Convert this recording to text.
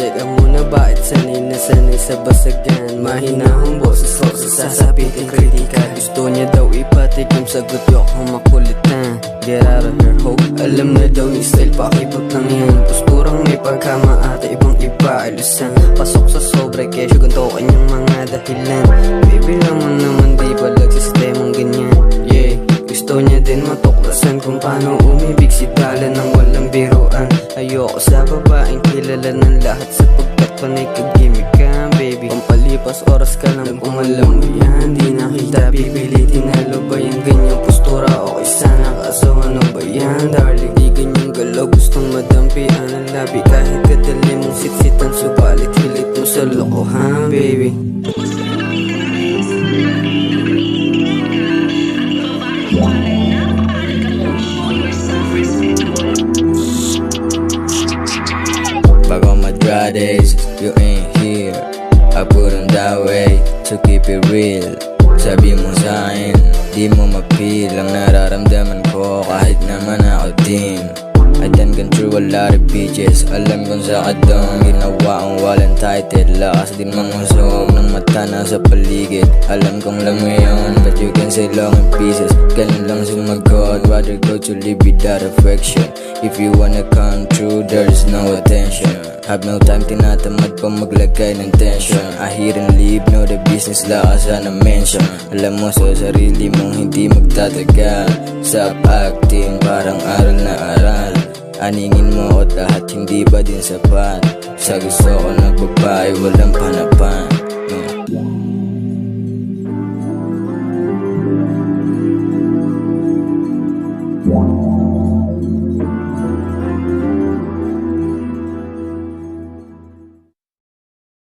Teka muna, bakit sanay na sanay sa basagan? Mahinahong boses ko sa sasapiting kritika. Gusto niya daw ipatikim, sagot ko kung makulitan. Get out of her hope, alam na daw ni style, pakipot lang yan. Posturang may pagkama at ibang iba alisan. Pasok sa sobre, kesyo ganito kanyang mga dahilan. Baby lang mo naman, di balag sa sistemang ganyan. Yeah, gusto niya din matuklasan kung paano umibig si Tala nang walang biruan. Ayoko sa babaeng kilala ng lahat sapagkat panay kagimik ka, baby. Pampalipas oras ka lang kung alam mo yan. Di na kita pipilitin na lubayan ganyang postura. Okay sana kaso ano ba yan, darling? Di ganyang galaw, gustong madampian ang labi. Kahit kadali mong sitsitan, subalit hilit mo sa lokohan, baby. Bago my-dry days, you ain't here. I put them that way, to keep it real. Sabi mo sa'kin, di mo ma-feel ang nararamdaman ko kahit naman ako din. I done gone through a lot of bitches. Alam kong sa kadong ginawa kong walang title. Lakas din mangusok ng mata na sa paligid. Alam kong lang mo yun, but you can say long in pieces. Ganun lang sumagot, rather go to live without affection. If you wanna come true, there's no attention. Have no time, tinatamad pa maglagay ng tension. I hear and leave, no the business, lakas sana mention. Alam mo sa sarili mong hindi magtatagal. Stop acting, parang aral na aral. Aningin mo at lahat, hindi ba din sapat? Sa gusto ko na babae, walang panapan.